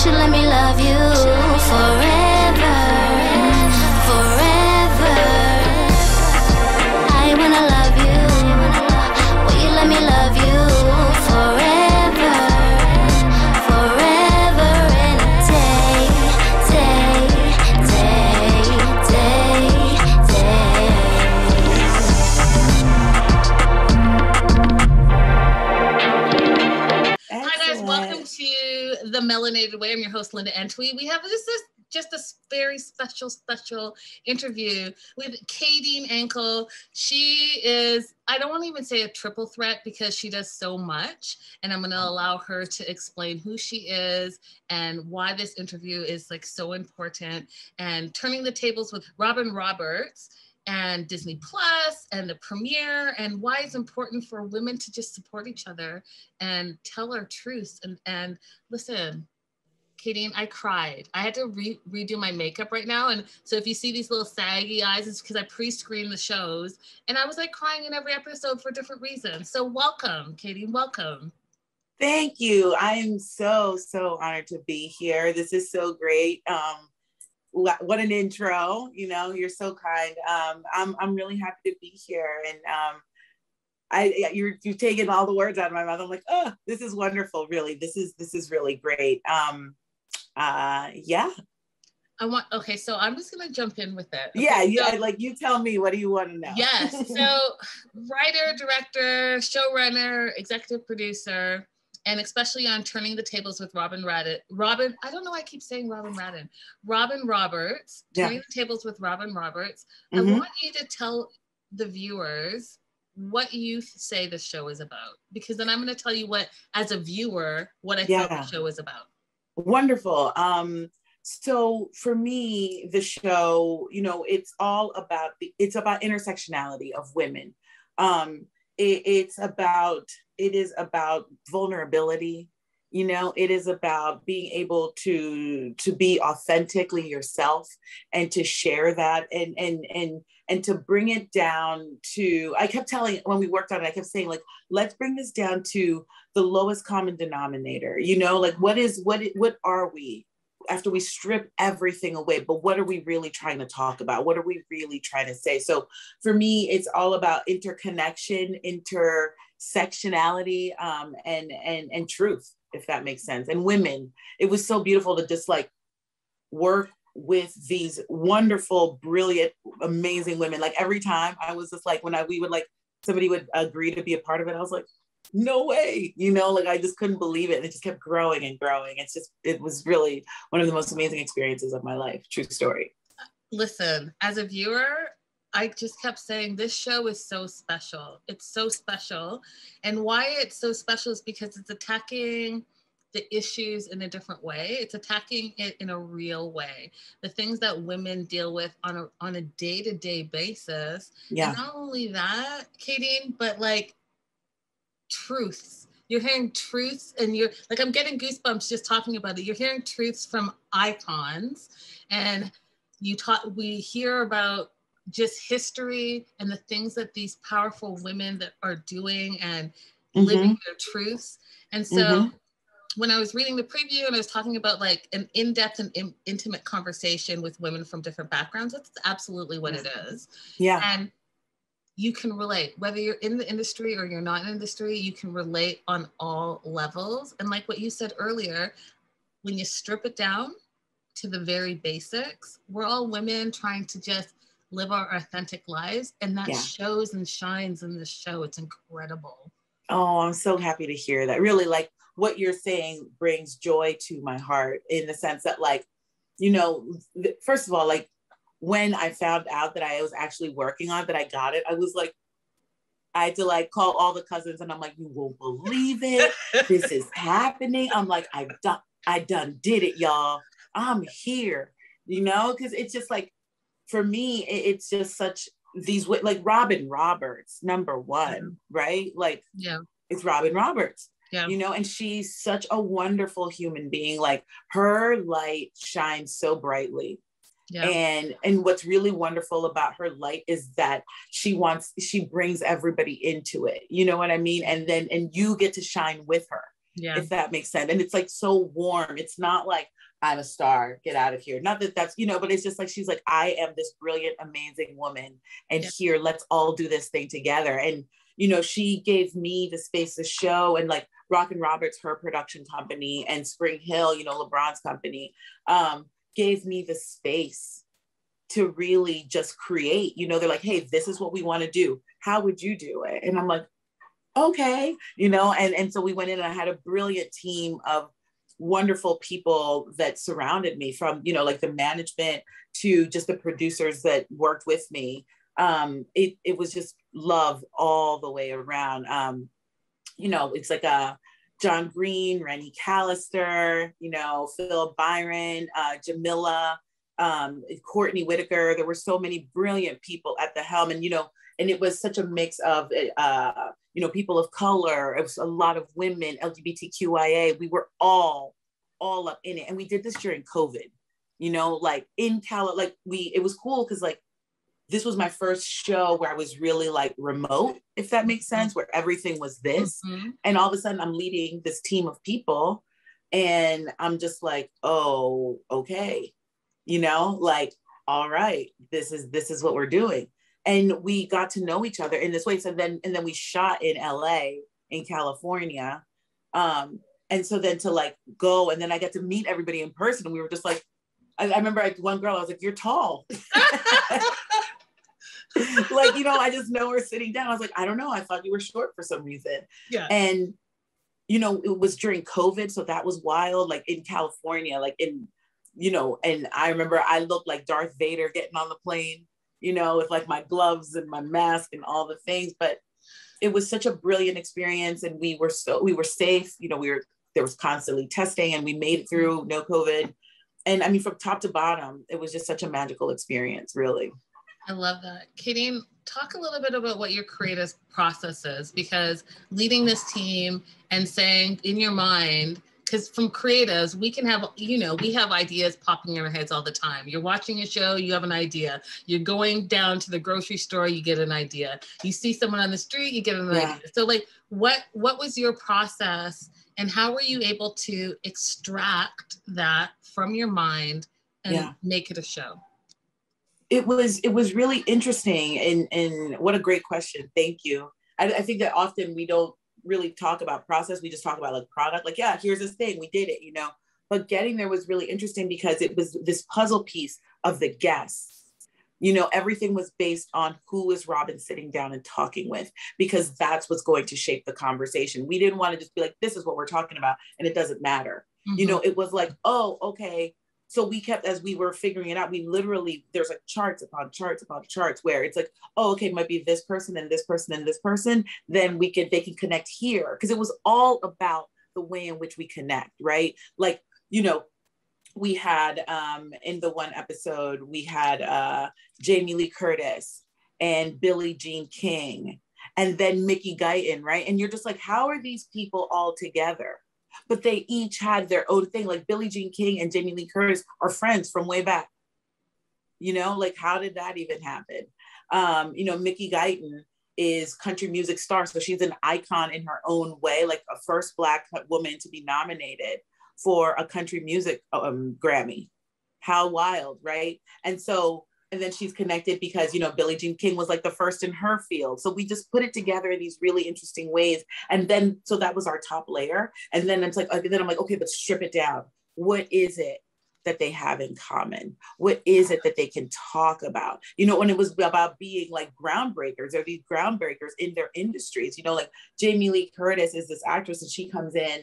should let me love you forever, forever. I wanna love you. Will you let me love you forever, forever and a day, Hi guys, welcome to the Melanated Way. I'm your host, Linda Antwi. We have just a very special interview with Kadine Anckle. She is, I don't want to even say a triple threat because she does so much, and I'm going to allow her to explain who she is and why this interview is like so important, and turning the tables with Robin Roberts and Disney Plus and the premiere, and why it's important for women to just support each other and tell our truths. And listen, Kadine, I cried. I had to redo my makeup right now. And so if you see these little saggy eyes, it's because I pre-screened the shows, and I was like crying in every episode for different reasons. So welcome, Kadine, welcome. Thank you. I am so honored to be here. This is so great. What an intro, you know, you're so kind. I'm really happy to be here. And you've taken all the words out of my mouth. I'm like, oh, this is wonderful. Really, this is really great. Yeah. Okay, so I'm just gonna jump in with it. Okay, yeah, like you tell me, what do you want to know? Yes, so writer, director, showrunner, executive producer, and especially on Turning the Tables with Robin, I don't know why I keep saying Robin Roberts, Turning the Tables with Robin Roberts. Mm-hmm. I want you to tell the viewers what you say the show is about, because then I'm going to tell you what, as a viewer, what I thought the show is about. Wonderful. So for me, the show, you know, it's about intersectionality of women. It is about vulnerability. You know, it is about being able to be authentically yourself and to share that and to bring it down to, I kept telling, when we worked on it, I kept saying, like, let's bring this down to the lowest common denominator. You know, like what are we after we strip everything away, but what are we really trying to talk about? What are we really trying to say? So for me, it's all about interconnection, intersectionality, and truth, if that makes sense. And women, it was so beautiful to just like work with these wonderful, brilliant, amazing women. Like every time I was just like, somebody would agree to be a part of it, I was like, no way, you know, like I just couldn't believe it. And it just kept growing and growing. It was really one of the most amazing experiences of my life. True story. Listen, as a viewer, I just kept saying this show is so special. It's so special. And why it's so special is because it's attacking the issues in a different way. It's attacking it in a real way. The things that women deal with on a day-to-day basis. Yeah. And not only that, Kadine, but like truths. You're hearing truths, and you're like, I'm getting goosebumps just talking about it. You're hearing truths from icons, and we hear about just history and the things that these powerful women that are doing and living their truths. And so when I was reading the preview and I was talking about like an in-depth and intimate conversation with women from different backgrounds, that's absolutely what it is. Yeah. And you can relate, whether you're in the industry or you're not in the industry, you can relate on all levels. And like what you said earlier, when you strip it down to the very basics, we're all women trying to just live our authentic lives. And that shows and shines in this show. It's incredible. Oh, I'm so happy to hear that. Really, like what you're saying brings joy to my heart, in the sense that, like, you know, first of all, like, when I found out that I was actually working on it, that I got it, I was like, I had to like call all the cousins, and I'm like, you won't believe it. This is happening. I'm like, I done did it, y'all. I'm here, you know? Cause it's just like, for me, it's just such these, like Robin Roberts, number one, right? Like, it's Robin Roberts. Yeah. You know, and she's such a wonderful human being. Like her light shines so brightly. Yeah. And what's really wonderful about her light is that she brings everybody into it. You know what I mean? And you get to shine with her. Yeah. if that makes sense. And it's like so warm. It's not like, I'm a star, get out of here. Not that that's, you know, but it's just like, she's like, I am this brilliant, amazing woman. And here, let's all do this thing together. And, you know, she gave me the space to show, and like Rock and Roberts, her production company, and SpringHill, you know, LeBron's company, gave me the space to really just create. You know, they're like, hey, this is what we want to do. How would you do it? And I'm like, okay, you know, and so we went in, and I had a brilliant team of wonderful people that surrounded me, from, you know, like the management to just the producers that worked with me. It was just love all the way around. You know, it's like John Green, Rennie Callister, you know, Phil Byron, Jamila, Courtney Whitaker. There were so many brilliant people at the helm, and, you know, and it was such a mix of, you know, people of color. It was a lot of women, LGBTQIA. We were all up in it. And we did this during COVID, you know, like in like it was cool because like, this was my first show where I was really like remote, if that makes sense, where everything was this. Mm-hmm. And all of a sudden I'm leading this team of people, and I'm just like, oh, okay. You know, like, all right, this is what we're doing. And we got to know each other in this way. So then we shot in LA, in California. And so then to like go, and then I got to meet everybody in person. And we were just like, I remember one girl, I was like, you're tall. Like, you know, I just know her sitting down. I was like, I don't know. I thought you were short for some reason. Yeah. And, you know, it was during COVID. So that was wild, like in California, like in, you know, and I remember I looked like Darth Vader getting on the plane, you know, with like my gloves and my mask and all the things. But it was such a brilliant experience, and we were safe. You know, there was constantly testing, and we made it through, no COVID. And I mean, from top to bottom, it was just such a magical experience, really. I love that. Kadine, talk a little bit about what your creative process is, because leading this team and saying in your mind, because from creatives, we can have, you know, we have ideas popping in our heads all the time. You're watching a show, you have an idea. You're going down to the grocery store, you get an idea. You see someone on the street, you get an idea. So like, what was your process, and how were you able to extract that from your mind and make it a show? It was really interesting, and what a great question. Thank you. I think that often we don't really talk about process. We just talk about like product, like, yeah, here's this thing, we did it, you know. But getting there was really interesting because it was this puzzle piece of the guests. You know, everything was based on who is Robin sitting down and talking with, because that's what's going to shape the conversation. We didn't want to just be like, this is what we're talking about, and it doesn't matter. Mm-hmm. You know, it was like, oh, okay. So we kept, as we were figuring it out, we literally, there's like charts upon charts upon charts where it's like, oh, okay, it might be this person and this person and this person. Then they can connect here. Cause it was all about the way in which we connect, right? Like, you know, we had, in the one episode, we had Jamie Lee Curtis and Billie Jean King, and then Mickey Guyton, right? And you're just like, how are these people all together? But they each had their own thing. Like Billie Jean King and Jamie Lee Curtis are friends from way back. You know, like, how did that even happen? You know, Mickey Guyton is country music star. So she's an icon in her own way, like a first Black woman to be nominated for a country music Grammy. How wild, right? And then she's connected because, you know, Billie Jean King was like the first in her field. So we just put it together in these really interesting ways. And then, so that was our top layer. And then it's like, then I'm like, okay, but strip it down. What is it that they have in common? What is it that they can talk about? You know, when it was about being like groundbreakers, they're these groundbreakers in their industries. You know, like Jamie Lee Curtis is this actress, and she comes in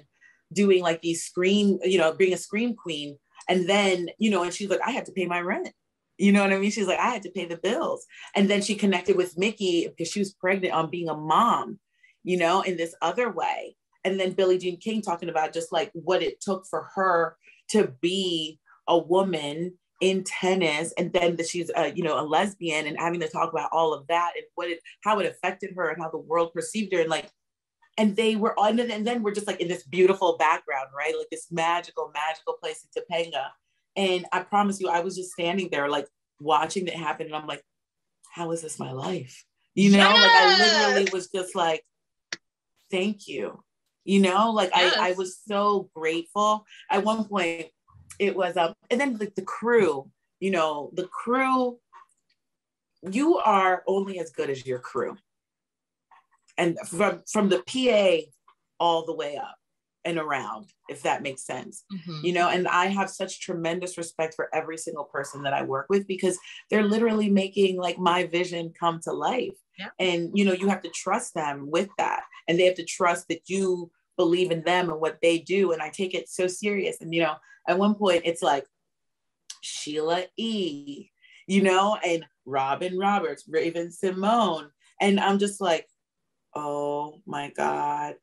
doing like these scream, you know, being a scream queen. And then, you know, and she's like, I had to pay my rent. You know what I mean? She's like, I had to pay the bills. And then she connected with Mickey because she was pregnant on being a mom, you know, in this other way. And then Billie Jean King talking about just like what it took for her to be a woman in tennis. And then that she's, you know, a lesbian, and having to talk about all of that and how it affected her and how the world perceived her. And like, and they were on it. And then we're just like in this beautiful background, right? Like this magical, magical place in Topanga. And I promise you, I was just standing there, like watching it happen. And I'm like, how is this my life? You know, like I literally was just like, thank you. you know, like Yes. I was so grateful. At one point it was, and then like the crew, you know, the crew, you are only as good as your crew. And from the PA all the way up and around, if that makes sense. Mm-hmm. You know, and I have such tremendous respect for every single person that I work with, because they're literally making like my vision come to life. Yeah. And, you know, you have to trust them with that. And they have to trust that you believe in them and what they do. And I take it so serious. And, you know, at one point it's like Sheila E., you know, and Robin Roberts, Raven Simone. And I'm just like, oh my God,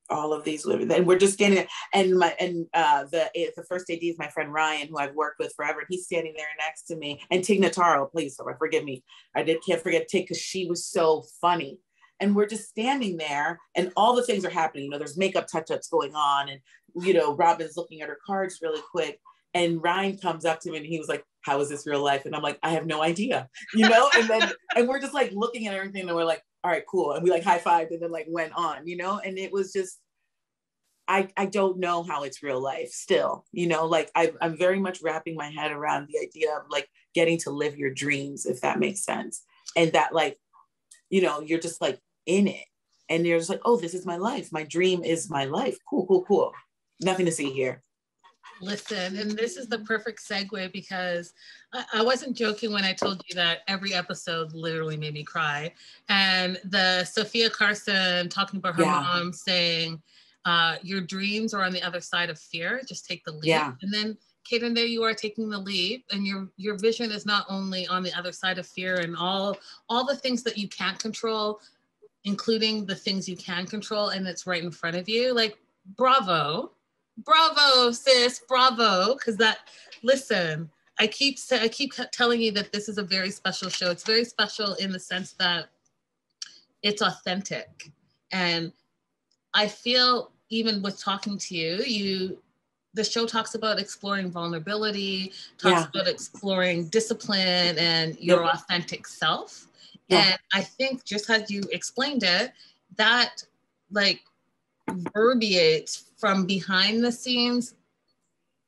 all of these women. And we're just standing there. And the first AD is my friend Ryan, who I've worked with forever. And he's standing there next to me. And Tig Notaro, please, forgive me. Can't forget Tig, because she was so funny. And we're just standing there and all the things are happening. You know, there's makeup touch-ups going on. And, you know, Robin's looking at her cards really quick. And Ryan comes up to me and he was like, how is this real life? And I'm like, I have no idea, you know? And we're just like looking at everything and we're like, all right, cool. And we like high-fived and then like went on, you know? And it was just, I don't know how it's real life still, you know? Like I'm very much wrapping my head around the idea of like getting to live your dreams, if that makes sense. And that like, you know, you're just like in it and you're just like, oh, this is my life. My dream is my life. Cool. Nothing to see here. Listen, and this is the perfect segue, because I wasn't joking when I told you that every episode literally made me cry. And the Sophia Carson talking about her mom saying, your dreams are on the other side of fear, just take the leap. Yeah. And then Kadine, there you are taking the leap, and your vision is not only on the other side of fear and all the things that you can't control, including the things you can control, and it's right in front of you. Like, bravo, sis, bravo. Because listen, I keep telling you that this is a very special show. It's very special in the sense that it's authentic. And I feel, even with talking to you, the show talks about exploring vulnerability, talks about exploring discipline and your authentic self. Yeah. And I think just as you explained it, that like verbiates from behind the scenes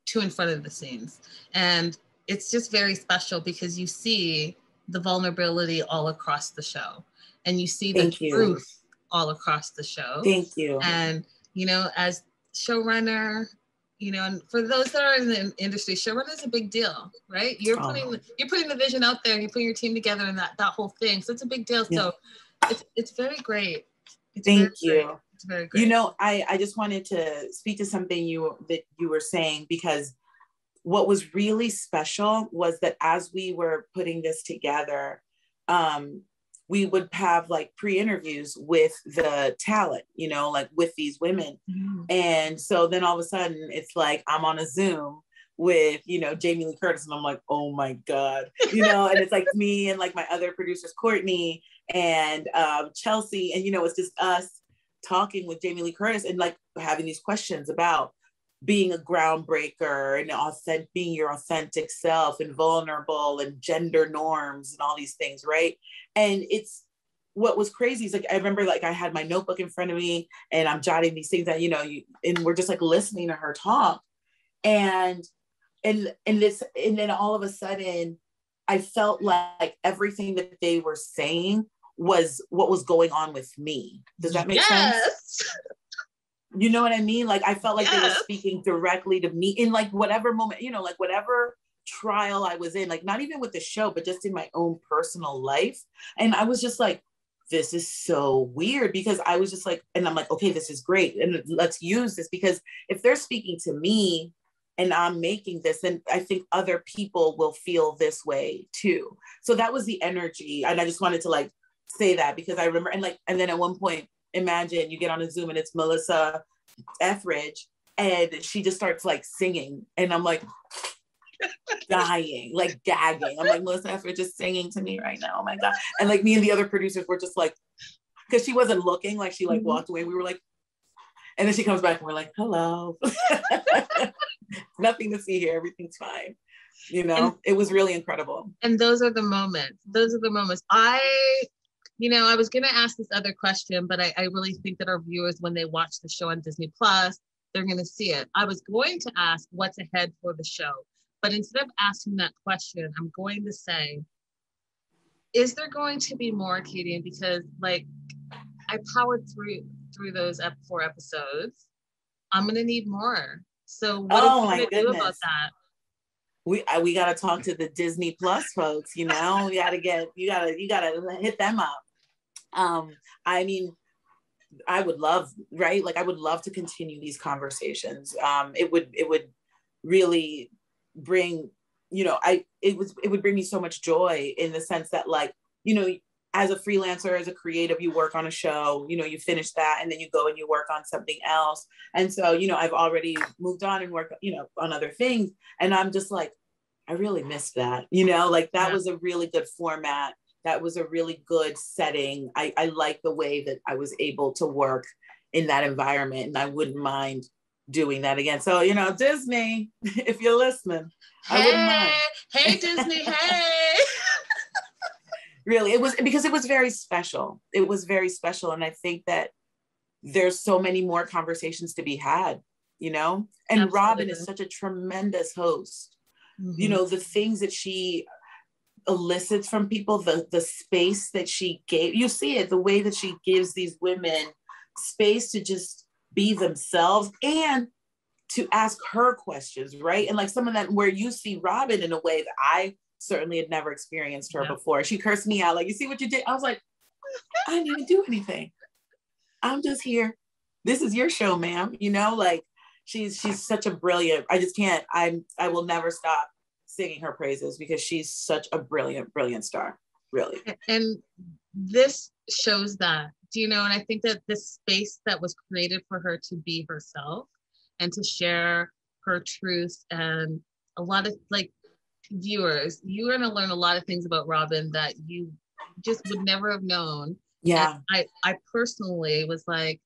to in front of the scenes. And it's just very special because you see the vulnerability all across the show, and you see the truth all across the show. Thank you. And, you know, as showrunner, you know, and for those that are in the industry, showrunner is a big deal, right? You're putting the vision out there, and you're putting your team together, and that whole thing. So it's a big deal. Yeah. So it's very great. Thank you. It's very great. You know, I just wanted to speak to something that you were saying, because what was really special was that as we were putting this together, we would have like pre-interviews with the talent, you know, like with these women. Mm-hmm. And so then all of a sudden it's like, I'm on a Zoom with, you know, Jamie Lee Curtis, and I'm like, oh my God, you know, and it's like me and like my other producers, Courtney and Chelsea. And, you know, it's just us talking with Jamie Lee Curtis and like having these questions about being a groundbreaker and being your authentic self and vulnerable and gender norms and all these things, right? And it's what was crazy is like, I remember like I had my notebook in front of me and I'm jotting these things that, you know, and we're just like listening to her talk. And then all of a sudden I felt like everything that they were saying was what was going on with me. Does that make sense? You know what I mean? Like, I felt like they were speaking directly to me in like whatever moment, you know, like whatever trial I was in, like not even with the show, but just in my own personal life. And I was just like, this is so weird, because I was just like, and I'm like, okay, this is great. And let's use this, because if they're speaking to me and I'm making this, then I think other people will feel this way too. So that was the energy. And I just wanted to like say that, because I remember, and then at one point, imagine you get on a Zoom and it's Melissa Etheridge and she just starts like singing, and I'm like dying, like gagging. I'm like, Melissa Etheridge is singing to me right now. Oh my God. And like me and the other producers were just like, because she wasn't looking, like she like walked away. We were like, and then she comes back and we're like, hello. Nothing to see here. Everything's fine. You know, it was really incredible. And those are the moments. You know, I was going to ask this other question, but I really think that our viewers, when they watch the show on Disney Plus, they're going to see it. I was going to ask what's ahead for the show, but instead of asking that question, I'm going to say, is there going to be more, Kadine? Because like I powered through those 4 episodes. I'm going to need more. So what are we going to do about that? We got to talk to the Disney Plus folks, you know, you got to hit them up. I mean, I would love, right? Like I would love to continue these conversations. It would really bring, you know, it would bring me so much joy in the sense that like, you know, as a freelancer, as a creative, you work on a show, you know, you finish that and then you go and you work on something else. And so, you know, I've already moved on and worked, you know, on other things. And I'm just like, I really missed that, you know, like that was a really good format. That was a really good setting. I like the way that I was able to work in that environment, and I wouldn't mind doing that again. So, you know, Disney, if you're listening, I wouldn't mind. Hey, Disney, hey. Really, it was because it was very special. It was very special. And I think that there's so many more conversations to be had, you know, and Absolutely. Robin is such a tremendous host. Mm-hmm. You know, the things that she elicits from people, the space that she gave, you see it, the way that she gives these women space to just be themselves and to ask her questions, right? And like some of that where you see Robin in a way that I certainly had never experienced her before. She cursed me out, like, you see what you did? I was like, I didn't even do anything. I'm just here. This is your show, ma'am. You know, like she's such a brilliant, I just can't, I will never stop singing her praises because she's such a brilliant star, really. And this shows that, do you know, and I think that this space that was created for her to be herself and to share her truth, and a lot of like viewers, you're going to learn a lot of things about Robin that you just would never have known. Yeah. And I personally was like,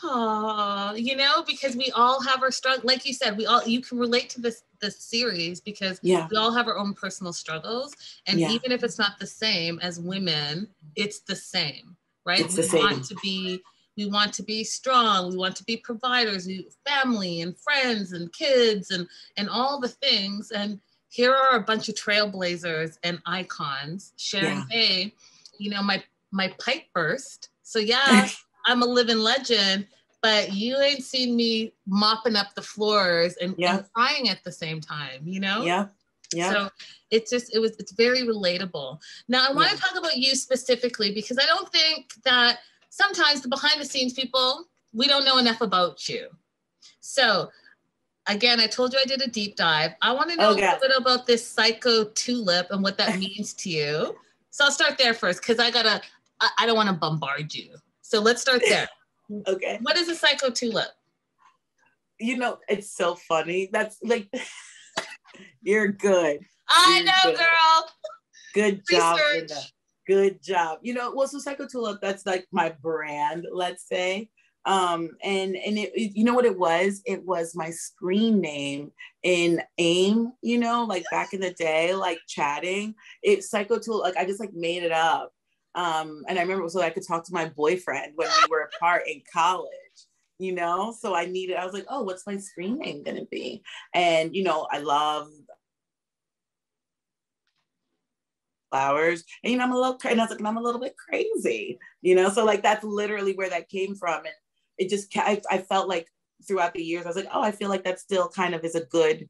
oh, you know, because we all have our struggle. Like you said, you can relate to this series because we all have our own personal struggles. And even if it's not the same as women, it's the same, right? It's the same. We want to be strong. We want to be providers, family and friends and kids and all the things. And here are a bunch of trailblazers and icons sharing, hey, you know, my pipe burst. So yeah, I'm a living legend, but you ain't seen me mopping up the floors and crying at the same time, you know? Yeah. So it's very relatable. Now I want to talk about you specifically because I don't think that sometimes the behind the scenes people, we don't know enough about you. So again, I told you I did a deep dive. I want to know a little bit about this Psycho Tulip and what that means to you. So I'll start there first because I don't want to bombard you. So let's start there. Okay. What is a Psycho Tulip? You know, it's so funny. That's like, you're good. I know, good. Girl. Good job, Linda. Good job. You know, well, so Psycho Tulip, that's like my brand, let's say. And it, you know what it was? It was my screen name in AIM, you know, like back in the day, like chatting. It's Psycho Tulip, like I just like made it up. And I remember so I could talk to my boyfriend when we were apart in college, you know? So I was like, oh, what's my screen name gonna be? And, you know, I love flowers, and, you know, I'm a little bit crazy, you know? So like, that's literally where that came from. And it just, I felt like throughout the years, I was like, oh, I feel like that still kind of is a good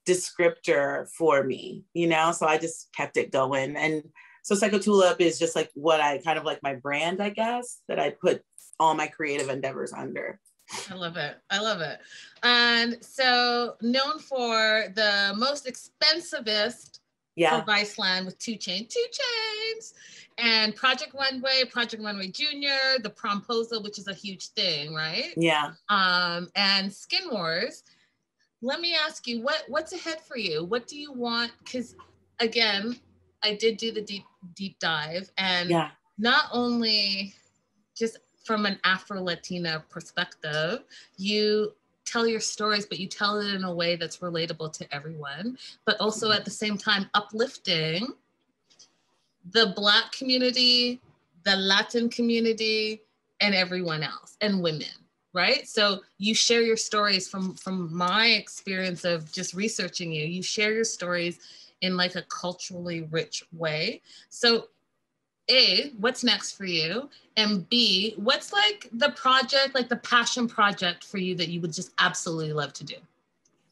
descriptor for me, you know? So I just kept it going. And so Psycho Tulip is just like what I kind of like my brand, I guess, that I put all my creative endeavors under. I love it. I love it. And so known for the most expensivest for Viceland with 2 Chainz, and Project Runway Junior, the Promposal, which is a huge thing, right? Yeah. And Skin Wars. Let me ask you, what's ahead for you? What do you want? Because again, I did do the deep dive, and not only just from an Afro-Latina perspective, you tell your stories, but you tell it in a way that's relatable to everyone, but also at the same time uplifting the Black community the Latin community, and everyone else, and women, right? So you share your stories from my experience of just researching you. You share your stories in like a culturally rich way. So A, what's next for you? And B, what's like the project, like the passion project for you that you would just absolutely love to do?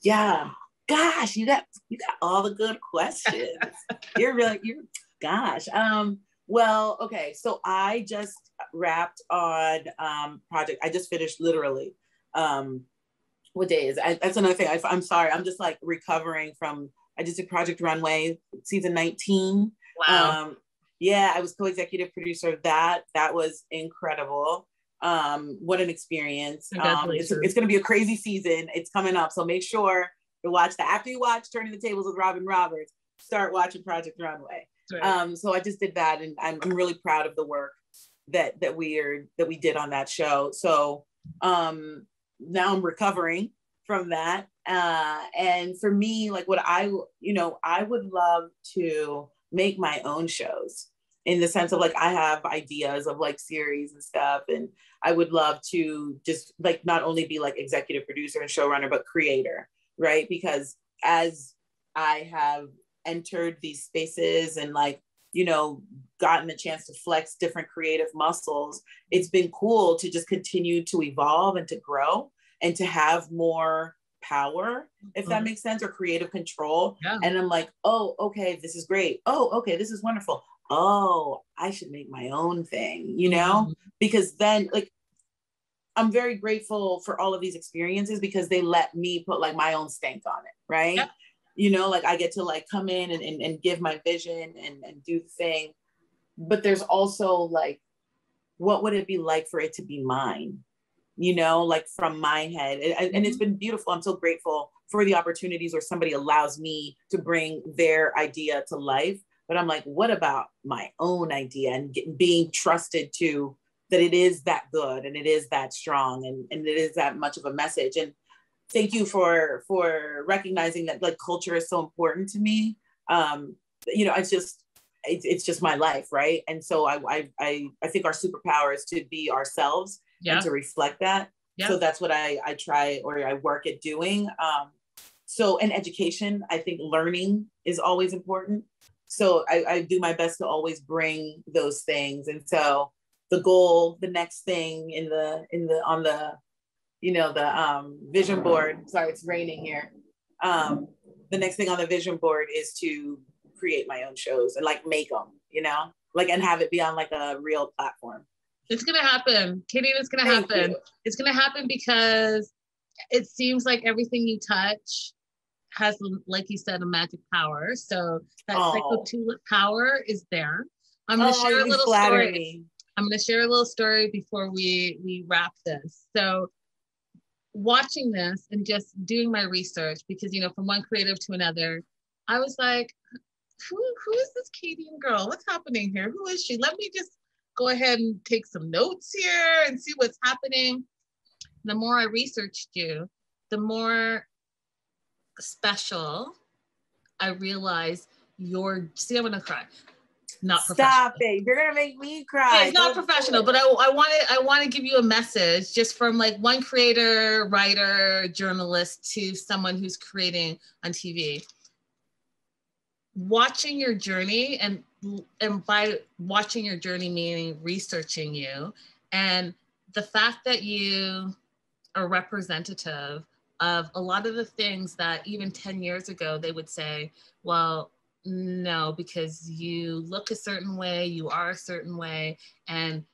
Yeah. Gosh, you got all the good questions. Gosh. Well, okay. So I just wrapped on project. I just finished literally. What day is it? That's another thing. I'm sorry. I'm just like recovering from, I just did Project Runway season 19. Wow. Yeah, I was co-executive producer of that. That was incredible. What an experience. It's going to be a crazy season. It's coming up. So make sure to watch that. After you watch Turning the Tables with Robin Roberts, start watching Project Runway. Right. So I just did that, and I'm really proud of the work that we did on that show. So now I'm recovering from that. And for me, like what I would love to make my own shows, in the sense of like, I have ideas of like series and stuff. And I would love to just like, not only be like executive producer and showrunner, but creator, right? Because as I have entered these spaces and like, gotten a chance to flex different creative muscles, it's been cool to just continue to evolve and to grow and to have more power, if that makes sense, or creative control. Yeah. And I'm like, oh, okay, this is great. Oh, okay, this is wonderful. Oh, I should make my own thing, because then like, I'm very grateful for all of these experiences because they let me put like my own stank on it, right? Yeah. Like I get to like come in and give my vision and do the thing. But there's also like, what would it be like for it to be mine? Like from my head. And it's been beautiful. I'm so grateful for the opportunities where somebody allows me to bring their idea to life. But I'm like, what about my own idea and being trusted to that it is that good and it is that strong and it is that much of a message. And thank you for recognizing that like culture is so important to me. It's just my life, right? And so I think our superpower is to be ourselves and to reflect that. Yeah. So that's what I try, or I work at doing. So in education, I think learning is always important. So I do my best to always bring those things. And so the goal, the next thing on the vision board, sorry, it's raining here. The next thing on the vision board is to create my own shows and like make them, like, and have it be on like a real platform. It's going to happen. Kadine, it's going to happen. It's going to happen because it seems like everything you touch has, like you said, a magic power. So that Psycho Tulip power is there. I'm going to share a little story. I'm going to share a little story before we wrap this. So watching this and just doing my research, because, from one creative to another, I was like, who is this Kadine girl? What's happening here? Who is she? Let me just go ahead and take some notes here and see what's happening. The more I researched you, the more special I realized see, I'm gonna cry. Not professional. Stop it. You're gonna make me cry. Yeah, it's not professional, but I want to give you a message just from like one creator, writer, journalist to someone who's creating on TV. Watching your journey, and by watching your journey, meaning researching you, and the fact that you are representative of a lot of the things that even 10 years ago they would say, well, no, because you look a certain way, you are a certain way. And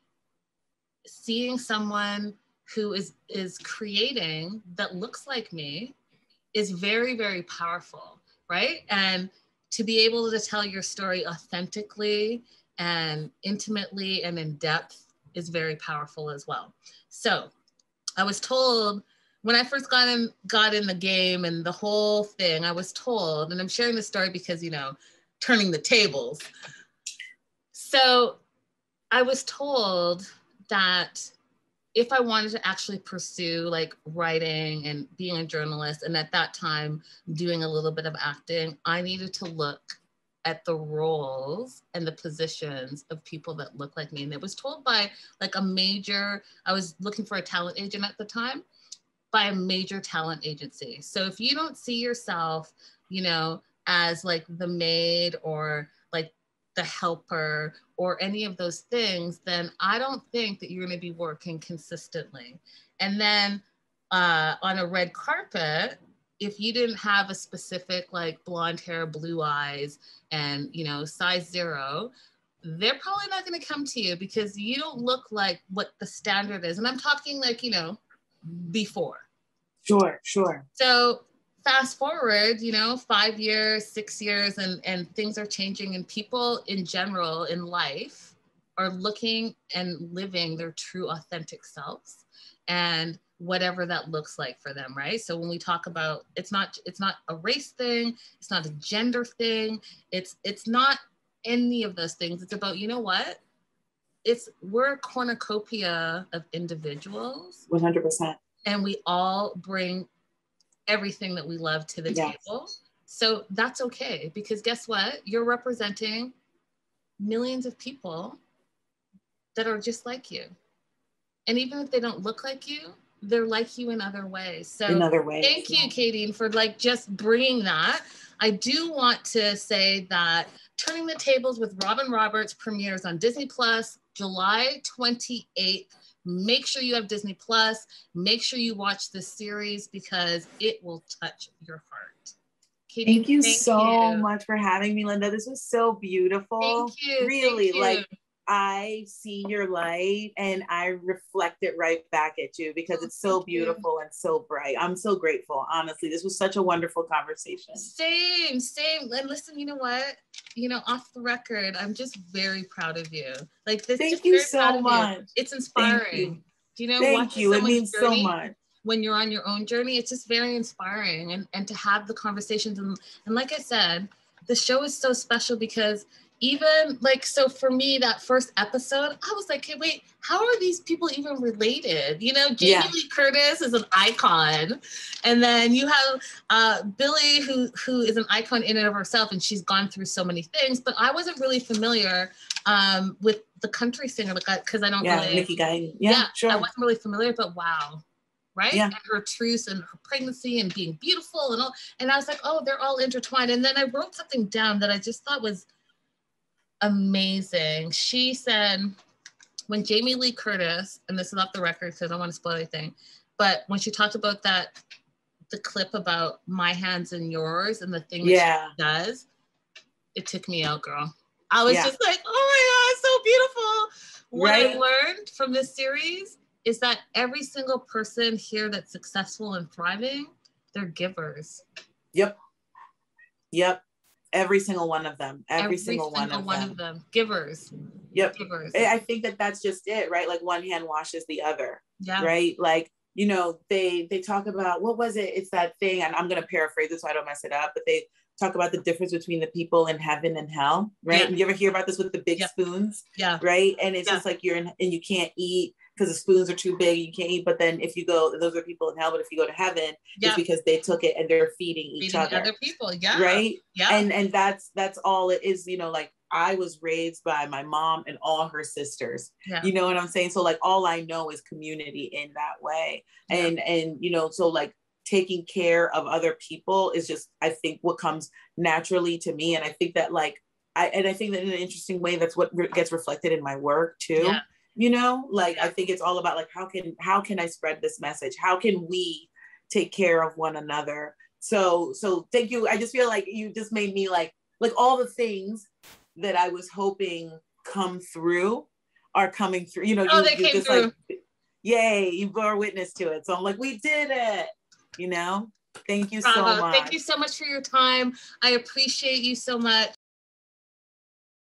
seeing someone who is creating that looks like me is very, very powerful, right? And to be able to tell your story authentically and intimately and in depth is very powerful as well. So I was told when I first got in the game and the whole thing, I was told, and I'm sharing this story because, turning the tables. So I was told that if I wanted to actually pursue like writing and being a journalist, and at that time doing a little bit of acting, I needed to look at the roles and the positions of people that look like me. And it was told by like I was looking for a talent agent at the time, by a major talent agency. So if you don't see yourself, you know, as like the maid or like the helper or any of those things, then I don't think that you're going to be working consistently. And then on a red carpet, if you didn't have a specific like blonde hair, blue eyes, and, you know, size 0, they're probably not going to come to you because you don't look like what the standard is. And I'm talking like, you know, before. Sure. So fast forward, you know, 5 years, 6 years, and things are changing, and people in general in life are looking and living their true authentic selves, and whatever that looks like for them, right? So when we talk about, it's not a race thing, it's not a gender thing, it's not any of those things. It's about, you know what? We're a cornucopia of individuals. 100%. And we all bring everything that we love to the table. So that's okay, because guess what? You're representing millions of people that are just like you. And even if they don't look like you, they're like you in other ways. So thank you, Kadine, for like just bringing that. I do want to say that Turning the Tables with Robin Roberts premieres on Disney Plus July 28th. Make sure you have Disney Plus. Make sure you watch this series because it will touch your heart. Kadine, thank you so much for having me, Linda. This was so beautiful. Thank you. Really, thank you. like I see your light and I reflect it right back at you because it's so beautiful and so bright. I'm so grateful. Honestly, this was such a wonderful conversation. Same. And listen, you know what? You know, off the record, I'm just very proud of you. Like this. Thank you so much. It's inspiring. Do you know? Thank you. It means so much. When you're on your own journey, it's just very inspiring, and to have the conversations. And like I said, the show is so special because even like, so for me, that first episode, I was like, hey, wait, how are these people even related? You know, Jamie Lee Curtis is an icon. And then you have Billie, who is an icon in and of herself, and she's gone through so many things, but I wasn't really familiar with the country singer, because I don't really. Nikki Guy. Yeah, sure. I wasn't really familiar, but wow. Right? Yeah. And her truth and her pregnancy and being beautiful and all. And I was like, oh, they're all intertwined. And then I wrote something down that I just thought was amazing. She said, when Jamie Lee Curtis, and this is off the record because I don't want to spoil anything, but when she talked about the clip about my hands and yours and the thing that she does, it took me out, girl. I was just like, oh my God, so beautiful. What I learned from this series is that every single person here that's successful and thriving, they're givers. Yep. Every single one of them. Every single one of them. Givers. Yep. Givers. I think that's just it, right? Like one hand washes the other. Yeah. Right? Like, you know, they talk about, what was it? It's that thing, and I'm going to paraphrase it so I don't mess it up, but they talk about the difference between the people in heaven and hell, right? And you ever hear about this with the big spoons? Yeah. Right? And it's just like and you can't eat because the spoons are too big, you can't eat. But then if you go, those are people in hell. But if you go to heaven, it's because they took it and they're feeding each other. Other people, right? Yeah. And that's all it is. You know, like I was raised by my mom and all her sisters. Yeah. You know what I'm saying? So like all I know is community in that way. Yeah. And you know, so like taking care of other people is just, I think, what comes naturally to me. And I think that like I think that in an interesting way, that's what gets reflected in my work too. Yeah. You know, like, I think it's all about like, how can I spread this message? How can we take care of one another? So thank you. I just feel like you just made me like all the things that I was hoping come through are coming through. You know, they came just through. Like, yay, you bore witness to it. So I'm like, we did it, you know? Thank you so much. Thank you so much for your time. I appreciate you so much.